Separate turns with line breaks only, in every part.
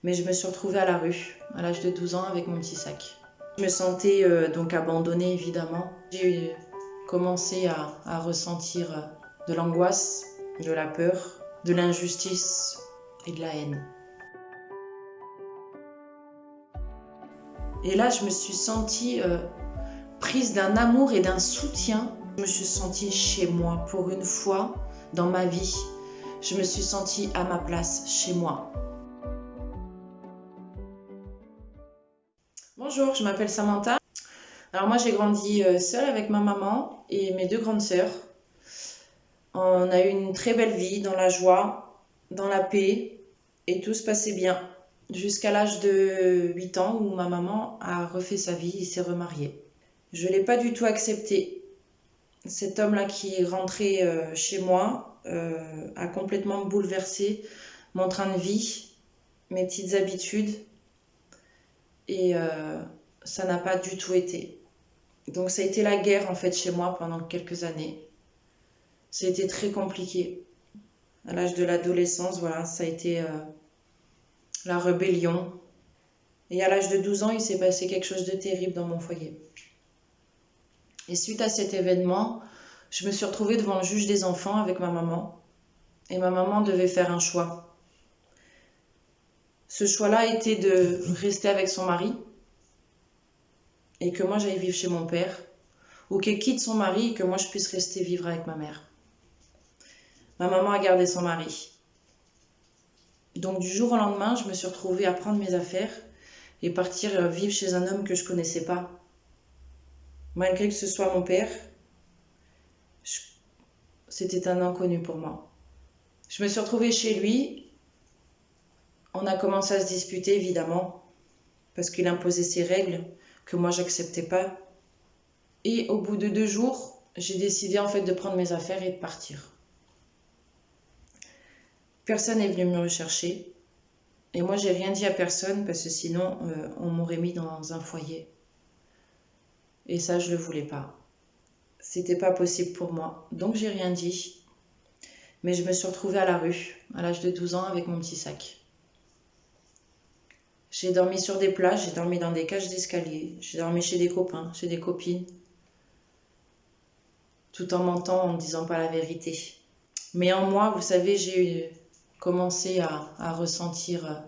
Mais je me suis retrouvée à la rue, à l'âge de 12 ans, avec mon petit sac. Je me sentais donc abandonnée, évidemment. J'ai commencé à ressentir de l'angoisse, de la peur, de l'injustice et de la haine. Et là, je me suis sentie prise d'un amour et d'un soutien. Je me suis sentie chez moi pour une fois dans ma vie. Je me suis sentie à ma place, chez moi. Bonjour, je m'appelle Samantha. Alors moi, j'ai grandi seule avec ma maman et mes deux grandes sœurs. On a eu une très belle vie dans la joie, dans la paix et tout se passait bien. Jusqu'à l'âge de 8 ans où ma maman a refait sa vie et s'est remariée. Je ne l'ai pas du tout accepté. Cet homme-là qui est rentré chez moi a complètement bouleversé mon train de vie, mes petites habitudes et ça n'a pas du tout été. Donc ça a été la guerre en fait chez moi pendant quelques années. Ça a été très compliqué. À l'âge de l'adolescence, voilà, ça a été la rébellion. Et à l'âge de 12 ans, il s'est passé quelque chose de terrible dans mon foyer. Et suite à cet événement, je me suis retrouvée devant le juge des enfants avec ma maman. Et ma maman devait faire un choix. Ce choix-là était de rester avec son mari et que moi j'aille vivre chez mon père, ou qu'elle quitte son mari et que moi je puisse rester vivre avec ma mère. Ma maman a gardé son mari. Donc du jour au lendemain, je me suis retrouvée à prendre mes affaires et partir vivre chez un homme que je connaissais pas. Malgré que ce soit mon père, c'était un inconnu pour moi. Je me suis retrouvée chez lui. On a commencé à se disputer, évidemment, parce qu'il imposait ses règles que moi j'acceptais pas. Et au bout de 2 jours, j'ai décidé en fait de prendre mes affaires et de partir. Personne n'est venu me rechercher. Et moi, j'ai rien dit à personne parce que sinon, on m'aurait mis dans un foyer. Et ça, je le voulais pas. C'était pas possible pour moi. Donc, j'ai rien dit. Mais je me suis retrouvée à la rue, à l'âge de 12 ans, avec mon petit sac. J'ai dormi sur des plages, j'ai dormi dans des cages d'escalier, j'ai dormi chez des copains, chez des copines, tout en mentant, en ne disant pas la vérité. Mais en moi, vous savez, j'ai commencé à ressentir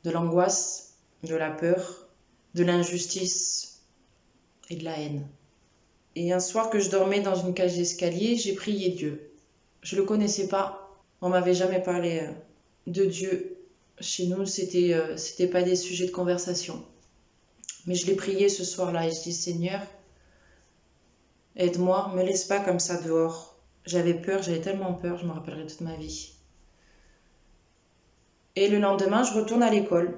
de l'angoisse, de la peur, de l'injustice et de la haine. Et un soir que je dormais dans une cage d'escalier, j'ai prié Dieu. Je ne le connaissais pas, on m'avait jamais parlé de Dieu. Chez nous, c'était pas des sujets de conversation. Mais je l'ai prié ce soir-là et je dis Seigneur, aide-moi, me laisse pas comme ça dehors. J'avais peur, j'avais tellement peur, je me rappellerai toute ma vie. Et le lendemain, je retourne à l'école.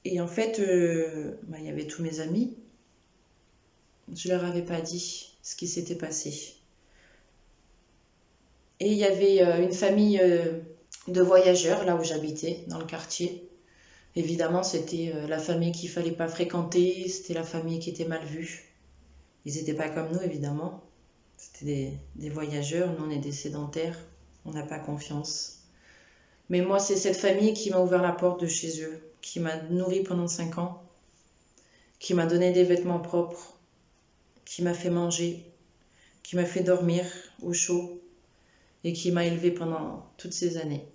Et en fait, il y avait tous mes amis. Je leur avais pas dit ce qui s'était passé. Et il y avait une famille de voyageurs là où j'habitais, dans le quartier. Évidemment, c'était la famille qu'il fallait pas fréquenter, c'était la famille qui était mal vue. Ils n'étaient pas comme nous, évidemment. C'était des voyageurs, nous on est des sédentaires, on n'a pas confiance. Mais moi, c'est cette famille qui m'a ouvert la porte de chez eux, qui m'a nourri pendant 5 ans, qui m'a donné des vêtements propres, qui m'a fait manger, qui m'a fait dormir au chaud et qui m'a élevé pendant toutes ces années.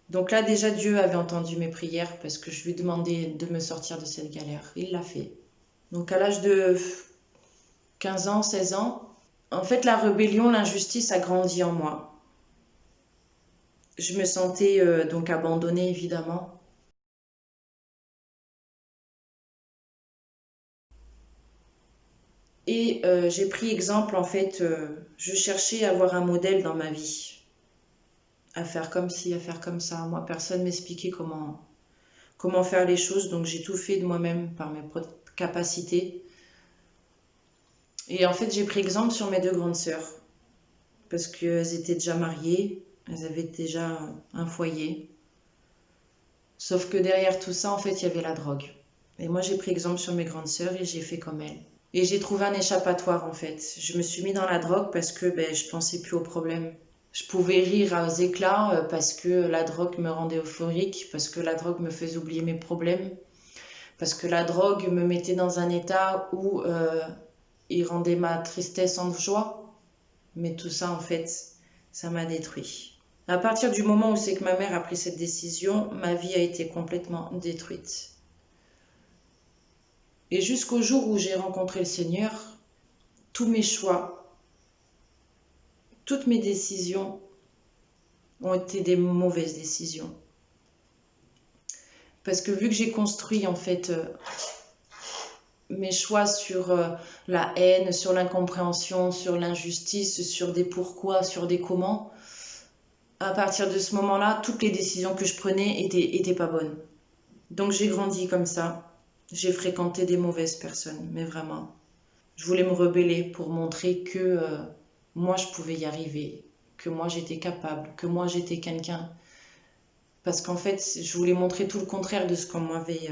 Donc là, déjà, Dieu avait entendu mes prières parce que je lui demandais de me sortir de cette galère. Il l'a fait. Donc à l'âge de 15 ans, 16 ans, en fait, la rébellion, l'injustice a grandi en moi. Je me sentais donc abandonnée, évidemment. Et j'ai pris exemple, en fait, je cherchais à avoir un modèle dans ma vie. À faire comme ci, à faire comme ça. Moi, personne ne m'expliquait comment faire les choses, donc j'ai tout fait de moi-même par mes propres capacités. Et en fait, j'ai pris exemple sur mes deux grandes sœurs, parce qu'elles étaient déjà mariées, elles avaient déjà un foyer. Sauf que derrière tout ça, en fait, il y avait la drogue. Et moi, j'ai pris exemple sur mes grandes sœurs et j'ai fait comme elles. Et j'ai trouvé un échappatoire, en fait. Je me suis mis dans la drogue parce que je pensais plus au problème. Je pouvais rire aux éclats parce que la drogue me rendait euphorique, parce que la drogue me faisait oublier mes problèmes, parce que la drogue me mettait dans un état où il rendait ma tristesse en joie. Mais tout ça, en fait, ça m'a détruit. À partir du moment où c'est que ma mère a pris cette décision, ma vie a été complètement détruite. Et jusqu'au jour où j'ai rencontré le Seigneur, tous mes choix, toutes mes décisions ont été des mauvaises décisions. Parce que vu que j'ai construit en fait mes choix sur la haine, sur l'incompréhension, sur l'injustice, sur des pourquoi, sur des comment, à partir de ce moment-là, toutes les décisions que je prenais étaient pas bonnes. Donc j'ai grandi comme ça. J'ai fréquenté des mauvaises personnes, mais vraiment. Je voulais me rebeller pour montrer que moi je pouvais y arriver, que moi j'étais capable, que moi j'étais quelqu'un. Parce qu'en fait, je voulais montrer tout le contraire de ce qu'on m'avait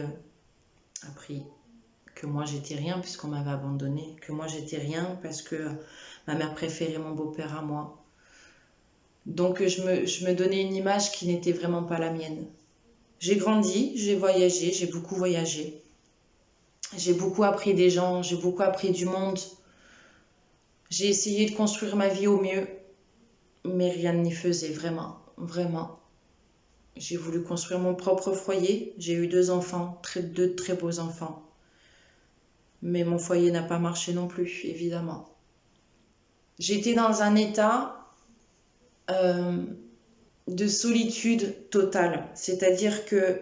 appris. Que moi j'étais rien puisqu'on m'avait abandonné. Que moi j'étais rien parce que ma mère préférait mon beau-père à moi. Donc je me donnais une image qui n'était vraiment pas la mienne. J'ai grandi, j'ai voyagé, j'ai beaucoup voyagé. J'ai beaucoup appris des gens, j'ai beaucoup appris du monde. J'ai essayé de construire ma vie au mieux, mais rien n'y faisait vraiment, vraiment. J'ai voulu construire mon propre foyer. J'ai eu 2 enfants, deux très beaux enfants. Mais mon foyer n'a pas marché non plus, évidemment. J'étais dans un état de solitude totale. C'est-à-dire que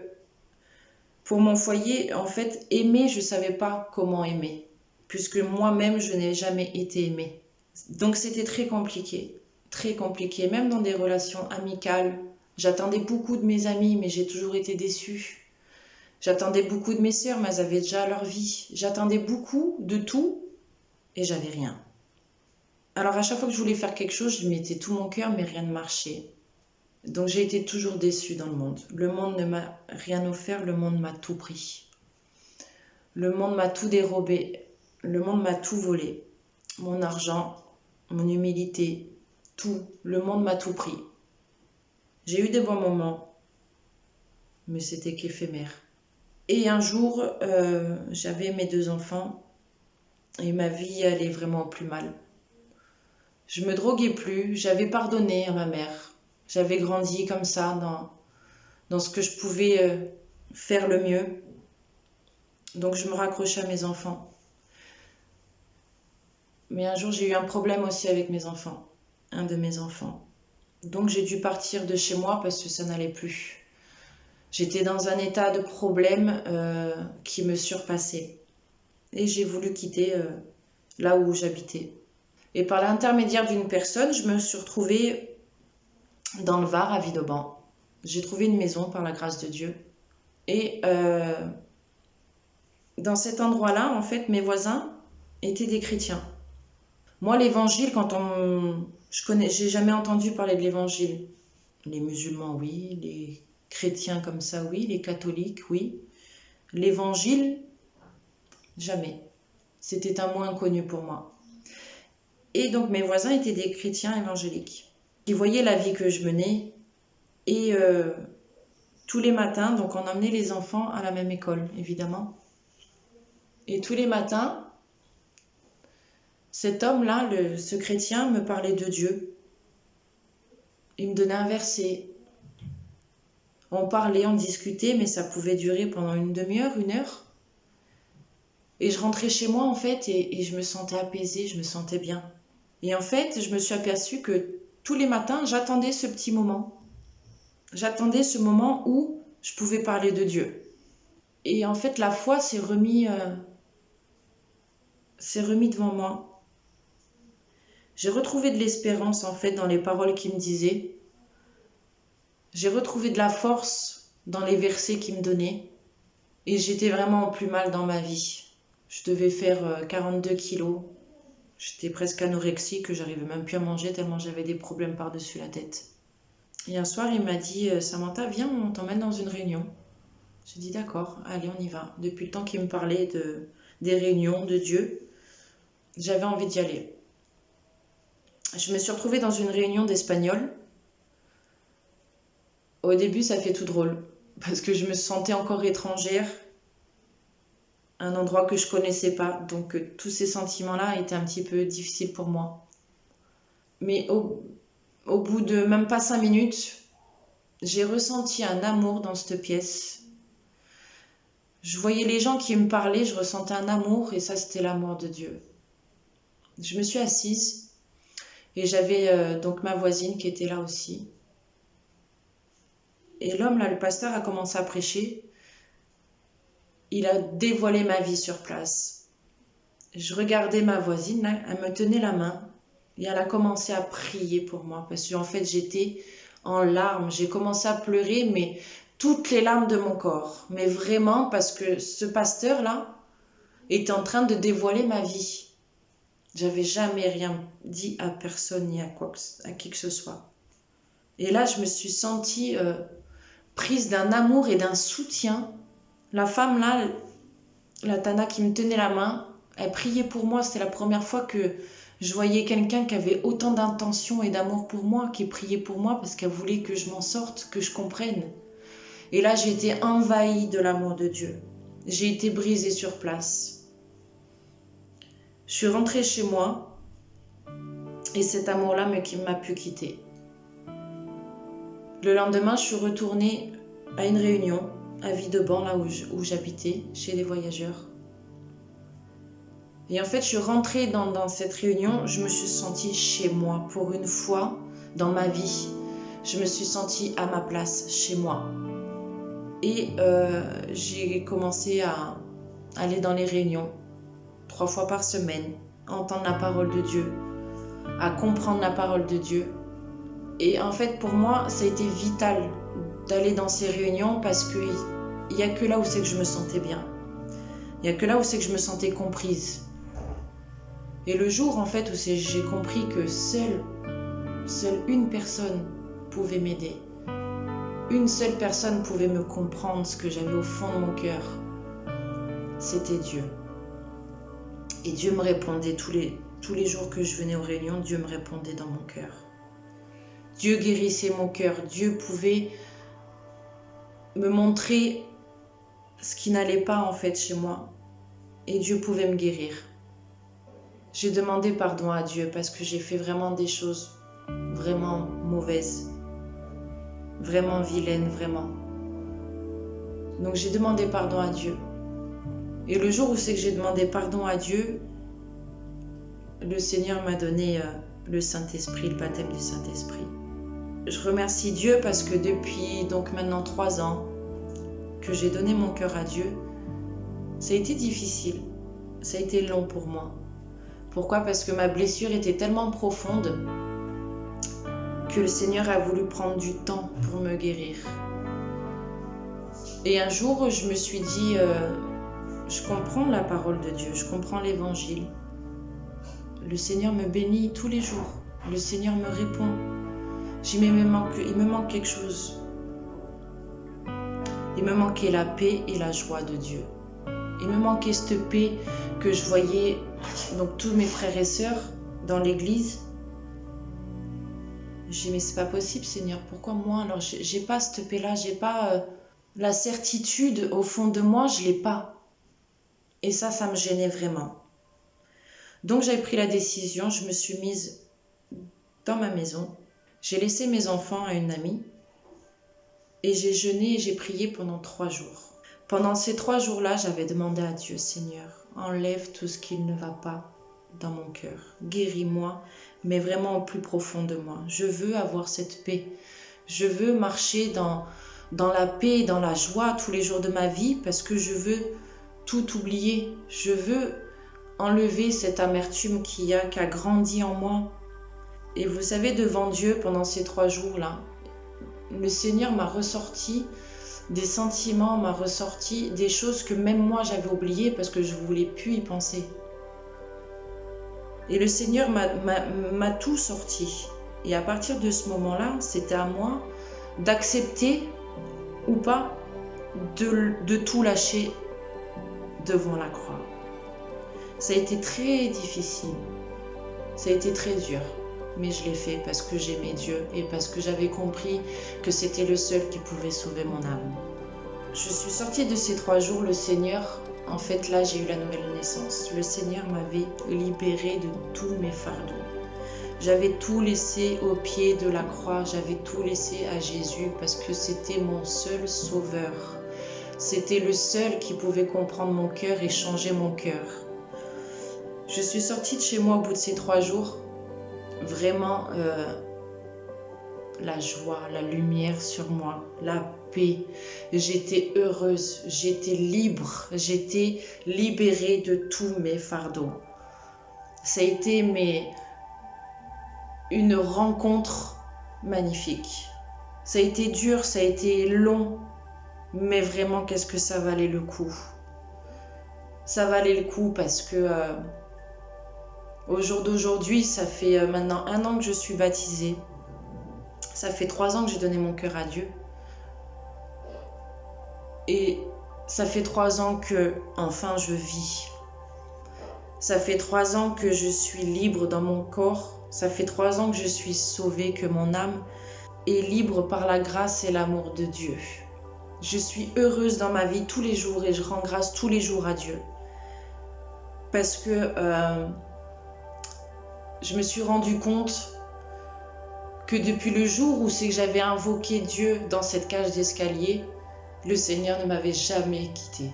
pour mon foyer, en fait, aimer, je ne savais pas comment aimer. Puisque moi-même, je n'ai jamais été aimée. Donc c'était très compliqué. Très compliqué, même dans des relations amicales. J'attendais beaucoup de mes amis, mais j'ai toujours été déçue. J'attendais beaucoup de mes sœurs, mais elles avaient déjà leur vie. J'attendais beaucoup de tout et j'avais rien. Alors à chaque fois que je voulais faire quelque chose, je mettais tout mon cœur, mais rien ne marchait. Donc j'ai été toujours déçue dans le monde. Le monde ne m'a rien offert, le monde m'a tout pris. Le monde m'a tout dérobé. Le monde m'a tout volé. Mon argent, mon humilité, tout. Le monde m'a tout pris. J'ai eu des bons moments, mais c'était qu'éphémère. Et un jour, j'avais mes 2 enfants et ma vie allait vraiment plus mal. Je me droguais plus, j'avais pardonné à ma mère. J'avais grandi comme ça dans ce que je pouvais faire le mieux. Donc je me raccrochais à mes enfants. Mais un jour, j'ai eu un problème aussi avec mes enfants, un de mes enfants. Donc j'ai dû partir de chez moi parce que ça n'allait plus. J'étais dans un état de problème qui me surpassait. Et j'ai voulu quitter là où j'habitais. Et par l'intermédiaire d'une personne, je me suis retrouvée dans le Var, à Villeauban. J'ai trouvé une maison par la grâce de Dieu. Et dans cet endroit-là, en fait, mes voisins étaient des chrétiens. Moi, l'évangile, j'ai jamais entendu parler de l'évangile. Les musulmans, oui. Les chrétiens comme ça, oui. Les catholiques, oui. L'évangile, jamais. C'était un mot inconnu pour moi. Et donc mes voisins étaient des chrétiens évangéliques qui voyaient la vie que je menais. Et tous les matins, donc on emmenait les enfants à la même école, évidemment. Et tous les matins, cet homme-là, ce chrétien, me parlait de Dieu. Il me donnait un verset. On parlait, on discutait, mais ça pouvait durer pendant une demi-heure, 1 heure. Et je rentrais chez moi, en fait, et je me sentais apaisée, je me sentais bien. Et en fait, je me suis aperçue que tous les matins, j'attendais ce petit moment. J'attendais ce moment où je pouvais parler de Dieu. Et en fait, la foi s'est remis devant moi. J'ai retrouvé de l'espérance, en fait, dans les paroles qu'il me disait. J'ai retrouvé de la force dans les versets qu'il me donnait. Et j'étais vraiment plus mal dans ma vie. Je devais faire 42 kilos. J'étais presque anorexique, que j'arrivais même plus à manger tellement j'avais des problèmes par-dessus la tête. Et un soir, il m'a dit « Samantha, viens, on t'emmène dans une réunion. » J'ai dit « D'accord, allez, on y va. » Depuis le temps qu'il me parlait des réunions, de Dieu, j'avais envie d'y aller. Je me suis retrouvée dans une réunion d'Espagnols. Au début, ça fait tout drôle, parce que je me sentais encore étrangère, un endroit que je connaissais pas, donc tous ces sentiments-là étaient un petit peu difficiles pour moi. Mais au bout de même pas 5 minutes, j'ai ressenti un amour dans cette pièce. Je voyais les gens qui me parlaient, je ressentais un amour, et ça, c'était l'amour de Dieu. Je me suis assise, et j'avais donc ma voisine qui était là aussi. Et l'homme, là, le pasteur, a commencé à prêcher. Il a dévoilé ma vie sur place. Je regardais ma voisine, là, elle me tenait la main et elle a commencé à prier pour moi parce qu'en fait j'étais en larmes. J'ai commencé à pleurer, mais toutes les larmes de mon corps. Mais vraiment parce que ce pasteur-là était en train de dévoiler ma vie. J'avais jamais rien dit à personne ni à qui que ce soit. Et là, je me suis sentie prise d'un amour et d'un soutien. La femme là, la Tana qui me tenait la main, elle priait pour moi. C'était la première fois que je voyais quelqu'un qui avait autant d'intention et d'amour pour moi, qui priait pour moi parce qu'elle voulait que je m'en sorte, que je comprenne. Et là, j'ai été envahie de l'amour de Dieu. J'ai été brisée sur place. Je suis rentrée chez moi et cet amour-là m'a pu quitter. Le lendemain, je suis retournée à une réunion à Videban, là où j'habitais, chez les voyageurs. Et en fait, je suis rentrée dans cette réunion, je me suis sentie chez moi. Pour une fois dans ma vie, je me suis sentie à ma place, chez moi. Et j'ai commencé à aller dans les réunions, 3 fois par semaine, entendre la parole de Dieu, à comprendre la parole de Dieu. Et en fait, pour moi, ça a été vital d'aller dans ces réunions parce qu'il n'y a que là où c'est que je me sentais bien. Il n'y a que là où c'est que je me sentais comprise. Et le jour, en fait, où j'ai compris que seule une personne pouvait m'aider, une seule personne pouvait me comprendre ce que j'avais au fond de mon cœur, c'était Dieu. Et Dieu me répondait tous les jours que je venais aux réunions, Dieu me répondait dans mon cœur. Dieu guérissait mon cœur. Dieu pouvait me montrer ce qui n'allait pas en fait chez moi. Et Dieu pouvait me guérir. J'ai demandé pardon à Dieu parce que j'ai fait vraiment des choses vraiment mauvaises. Vraiment vilaines, vraiment. Donc j'ai demandé pardon à Dieu. Et le jour où c'est que j'ai demandé pardon à Dieu, le Seigneur m'a donné le Saint-Esprit, le baptême du Saint-Esprit. Je remercie Dieu parce que depuis donc maintenant 3 ans que j'ai donné mon cœur à Dieu, ça a été difficile, ça a été long pour moi. Pourquoi ? Parce que ma blessure était tellement profonde que le Seigneur a voulu prendre du temps pour me guérir. Et un jour, je me suis dit, je comprends la parole de Dieu, je comprends l'évangile. Le Seigneur me bénit tous les jours, le Seigneur me répond. Il me manque quelque chose. Il me manquait la paix et la joie de Dieu. Il me manquait cette paix que je voyais donc tous mes frères et sœurs dans l'église. J'ai dit mais c'est pas possible Seigneur, pourquoi moi alors j'ai pas cette paix-là, j'ai pas la certitude au fond de moi, je l'ai pas. Et ça me gênait vraiment. Donc j'avais pris la décision, je me suis mise dans ma maison, j'ai laissé mes enfants à une amie et j'ai jeûné et j'ai prié pendant 3 jours. Pendant ces 3 jours-là, j'avais demandé à Dieu, Seigneur, enlève tout ce qui ne va pas dans mon cœur. Guéris-moi, mais vraiment au plus profond de moi. Je veux avoir cette paix. Je veux marcher dans la paix, dans la joie tous les jours de ma vie parce que je veux tout oublier. Je veux enlever cette amertume qui a grandi en moi. Et vous savez, devant Dieu, pendant ces 3 jours-là, le Seigneur m'a ressorti des sentiments, m'a ressorti des choses que même moi j'avais oubliées parce que je ne voulais plus y penser. Et le Seigneur m'a tout sorti. Et à partir de ce moment-là, c'était à moi d'accepter ou pas de tout lâcher devant la croix. Ça a été très difficile. Ça a été très dur. mais je l'ai fait parce que j'aimais Dieu et parce que j'avais compris que c'était le seul qui pouvait sauver mon âme. Je suis sortie de ces 3 jours, le Seigneur, en fait là j'ai eu la nouvelle naissance. Le Seigneur m'avait libérée de tous mes fardeaux. J'avais tout laissé au pied de la croix, j'avais tout laissé à Jésus parce que c'était mon seul sauveur. C'était le seul qui pouvait comprendre mon cœur et changer mon cœur. Je suis sortie de chez moi au bout de ces 3 jours. Vraiment, la joie, la lumière sur moi, la paix. J'étais heureuse, j'étais libre, j'étais libérée de tous mes fardeaux. Ça a été une rencontre magnifique. Ça a été dur, ça a été long, mais vraiment, qu'est-ce que ça valait le coup. Ça valait le coup parce que au jour d'aujourd'hui, ça fait maintenant 1 an que je suis baptisée. Ça fait 3 ans que j'ai donné mon cœur à Dieu. Et ça fait 3 ans que, enfin, je vis. Ça fait 3 ans que je suis libre dans mon corps. Ça fait 3 ans que je suis sauvée, que mon âme est libre par la grâce et l'amour de Dieu. Je suis heureuse dans ma vie tous les jours et je rends grâce tous les jours à Dieu. Parce que je me suis rendu compte que depuis le jour où c'est que j'avais invoqué Dieu dans cette cage d'escalier, le Seigneur ne m'avait jamais quittée.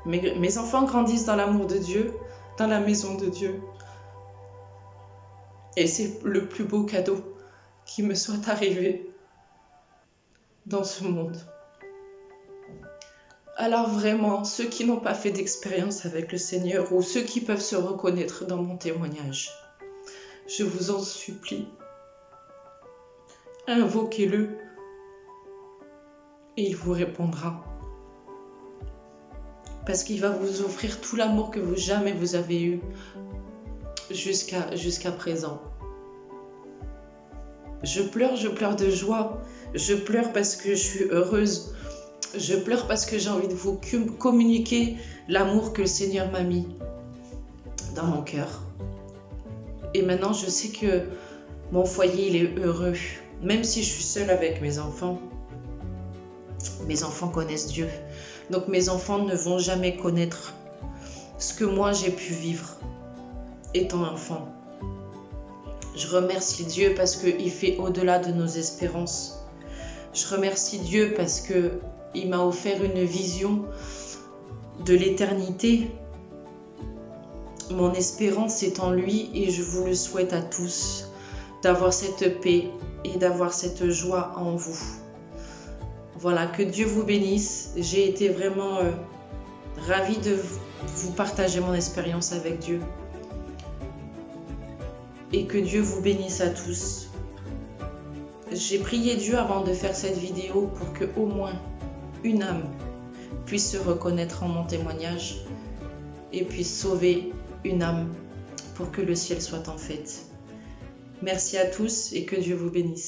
Mes enfants grandissent dans l'amour de Dieu, dans la maison de Dieu. Et c'est le plus beau cadeau qui me soit arrivé dans ce monde. Alors vraiment, ceux qui n'ont pas fait d'expérience avec le Seigneur ou ceux qui peuvent se reconnaître dans mon témoignage, je vous en supplie, invoquez-le et il vous répondra. Parce qu'il va vous offrir tout l'amour que jamais vous avez eu jusqu'à présent. Je pleure de joie. Je pleure parce que je suis heureuse. Je pleure parce que j'ai envie de vous communiquer l'amour que le Seigneur m'a mis dans mon cœur. Et maintenant, je sais que mon foyer, il est heureux. Même si je suis seule avec mes enfants connaissent Dieu. Donc mes enfants ne vont jamais connaître ce que moi j'ai pu vivre étant enfant. Je remercie Dieu parce qu'il fait au-delà de nos espérances. Je remercie Dieu parce qu'il m'a offert une vision de l'éternité. Mon espérance est en lui et je vous le souhaite à tous d'avoir cette paix et d'avoir cette joie en vous. Voilà, que Dieu vous bénisse. J'ai été vraiment ravie de vous partager mon expérience avec Dieu. Et que Dieu vous bénisse à tous. J'ai prié Dieu avant de faire cette vidéo pour que au moins une âme puisse se reconnaître en mon témoignage et puisse sauver une âme pour que le ciel soit en fête. Merci à tous et que Dieu vous bénisse.